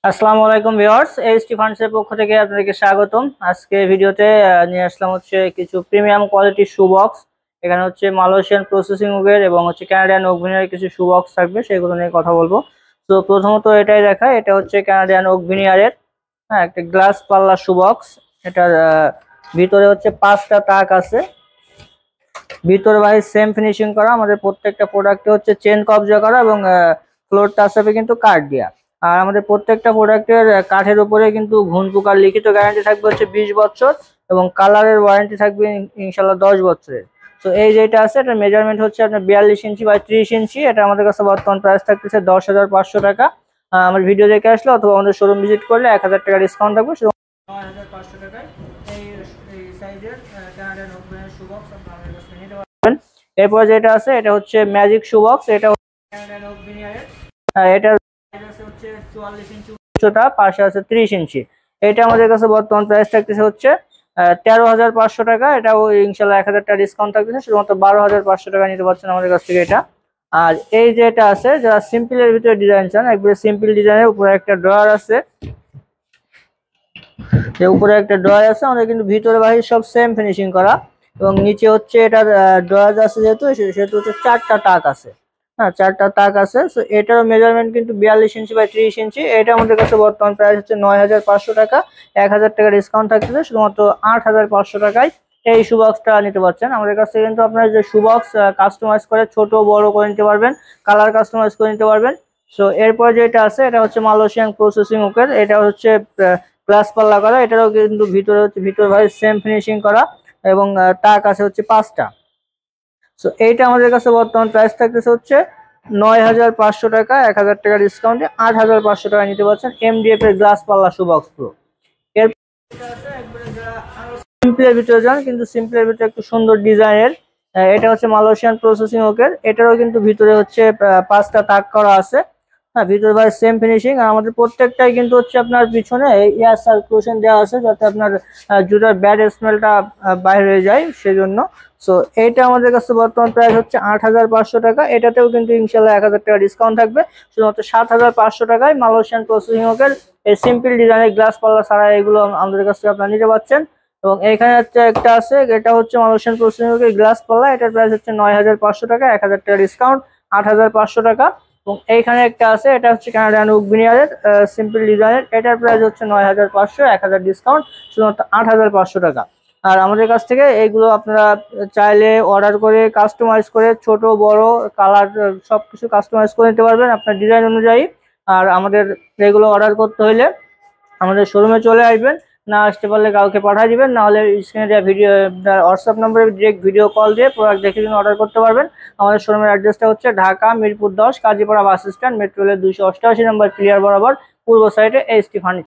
আসসালামু আলাইকুম viewers, HT ফান্ডসের পক্ষ থেকে আপনাদেরকে স্বাগতম। আজকে ভিডিওতে নিয়ে আসলাম হচ্ছে কিছু প্রিমিয়াম কোয়ালিটির শু বক্স। এখানে হচ্ছে মালয়েশিয়ান প্রসেসিং উগের এবং হচ্ছে কানাডিয়ান ওকভিনিয়ার কিছু শু বক্স থাকবে, সেগুলো নিয়ে কথা বলবো। তো প্রথমত এটাই দেখায়, এটা হচ্ছে কানাডিয়ান ওকভিনিয়ারের একটা গ্লাস পাল্লা শু বক্স। এটার ভিতরে হচ্ছে 5টা তাক আছে, ভিতরে বাইরে সেম ফিনিশিং করা। আমাদের প্রত্যেকটা প্রোডাক্টে হচ্ছে চেন কবজা করা এবং ফ্লোর টাচ হবে কিন্তু কাঠ দেওয়া। আর আমাদের প্রত্যেকটা প্রোডাক্টের কাঠের উপরে কিন্তু ঘুণ পোকার লিখিত গ্যারান্টি থাকবে হচ্ছে 20 বছর এবং কালারের ওয়ারেন্টি থাকবে ইনশাল্লাহ 10 বছরের। তো এই যেটা আছে এটা মেজারমেন্ট হচ্ছে আপনার 42 ইঞ্চি বাই 30 ইঞ্চি। এটা আমাদের কাছে বর্তমান প্রাইস থাকতেছে 10,500 টাকা। আমার ভিডিও দেখে আসলে অথবা আমাদের শোরুম ভিজিট করলে 1000 টাকা ডিসকাউন্ট থাকবে। 9,500 টাকায় এই সাইজের কানাডিয়ান ওকভিনিয়ার শু বক্স আপনারা আমাদের কাছে নিতে পারবেন। এরপর যেটা আছে এটা হচ্ছে ম্যাজিক শু বক্স। এটা কানাডিয়ান ওকভিনিয়ারের, এটা হচ্ছে 44 ইঞ্চি উচ্চতা, পাশে আছে 30 ইঞ্চি। এটা আমাদের কাছে বর্তমান প্রাইস থাকতেছে হচ্ছে 13,500 টাকা। এটাও ইনশাল্লাহ 1000 টাকা ডিসকাউন্ট থাকতেছে, শুধুমাত্র 12,500 টাকা নিতে পারছেন আমাদের কাছ থেকে এটা। আর এই যেটা আছে, যারা সিম্পলের ভিতরে ডিজাইন চান, একবারে সিম্পল ডিজাইনের উপরে একটা ড্রয়ার আছে, উপরে একটা ড্রয়ার আছে আমাদের কিন্তু ভিতরে বাহির সব সেম ফিনিশিং করা। এবং নিচে হচ্ছে এটার ড্রয়ার আছে যেহেতু, সেহেতু হচ্ছে 4টা টাক আছে। হ্যাঁ, 4টা তাক আছে। তো এটার মেজারমেন্ট কিন্তু 42 ইঞ্চি বাই 30 ইঞ্চি। এটা আমাদের কাছে বর্তমান প্রাইস হচ্ছে 9,500 টাকা। 1000 টাকা ডিসকাউন্ট থাকতেছে, শুধুমাত্র 8,500 টাকায় এই শু বক্সটা নিতে পারছেন আমাদের কাছ থেকে। কিন্তু আপনার যে শু বক্স কাস্টমাইজ করে ছোট বড় করে নিতে পারবেন, কালার কাস্টমাইজ করে নিতে পারবেন। সো এরপর যেটা আছে এটা হচ্ছে মালয়েশিয়ান প্রসেসিং উকের। এটা হচ্ছে গ্লাস পাল্লা করা, এটারও কিন্তু ভিতরে হচ্ছে ভিতর ভাই সেম ফিনিশিং করা এবং টাক আছে হচ্ছে 5টা। সো এইটা আমাদের কাছে বর্তমান প্রাইস থাকতেছে হচ্ছে 9,500 টাকা। 1000 টাকা ডিসকাউন্টে 8,500 টাকা নিতে পারছেন এমডিএফ এর গ্লাস পাল্লা শু বক্স প্রো। এর সিম্পলের ভিতরে যান, কিন্তু সিম্পলের ভিতরে একটু সুন্দর ডিজাইনের, এটা হচ্ছে মালয়েশিয়ান প্রসেসিং ওকের। এটারও কিন্তু ভিতরে হচ্ছে 5টা তাক করা আছে। হ্যাঁ, ভিতরে ভাই সেম ফিনিশিং। আর আমাদের প্রত্যেকটাই কিন্তু হচ্ছে আপনার পিছনে এয়ার সার্কুলেশন দেওয়া আছে, যাতে আপনার জুতার ব্যাড স্মেলটা বাইরে হয়ে যায় সেজন্য। সো এইটা আমাদের কাছে বর্তমান প্রাইস হচ্ছে 8,500 টাকা। এটাতেও কিন্তু ইনশাল্লাহ 1000 টাকা ডিসকাউন্ট থাকবে, শুধুমাত্র 7,500 টাকায় মালয়েশিয়ান প্রসেসিং ওকের এই সিম্পল ডিজাইনের গ্লাস পাল্লা ছাড়া এগুলো আমাদের কাছ থেকে আপনারা নিতে পারছেন। এবং এখানে হচ্ছে একটা আছে, এটা হচ্ছে মালয়েশিয়ান প্রসেসিং ওকের গ্লাস পাল্লা। এটার প্রাইস হচ্ছে 9,500 টাকা। 1000 টাকা ডিসকাউন্ট 8,500 টাকা। এবং এইখানে একটা আছে, এটা হচ্ছে কানাডিয়ান ওকভিনিয়ারের সিম্পল ডিজাইনের। এটার প্রাইস হচ্ছে 9,500, 1000 ডিসকাউন্ট, শুধুমাত্র 8,500 টাকা। আর আমাদের কাছ থেকে এইগুলো আপনারা চাইলে অর্ডার করে কাস্টমাইজ করে ছোট বড় কালার সবকিছু কাস্টমাইজ করে নিতে পারবেন আপনার ডিজাইন অনুযায়ী। আর আমাদের এগুলো অর্ডার করতে হলে আমাদের শোরুমে চলে আসবেন, না আসতে পারলে কাউকে পাঠিয়ে দিবেন, নাহলে স্ক্রিনে দেওয়া ভিডিও হোয়াটসঅ্যাপ নম্বরে ডিরেক্ট ভিডিও কল দিয়ে প্রোডাক্ট দেখে কিন্তু অর্ডার করতে পারবেন। আমাদের শোরুমের অ্যাড্রেসটা হচ্ছে Dhaka Mirpur 10 Kazipara bus stand, metro রেলের 288 নম্বর ক্লিয়ার বরাবর পূর্ব সাইডে এইচটি ফার্নিচার।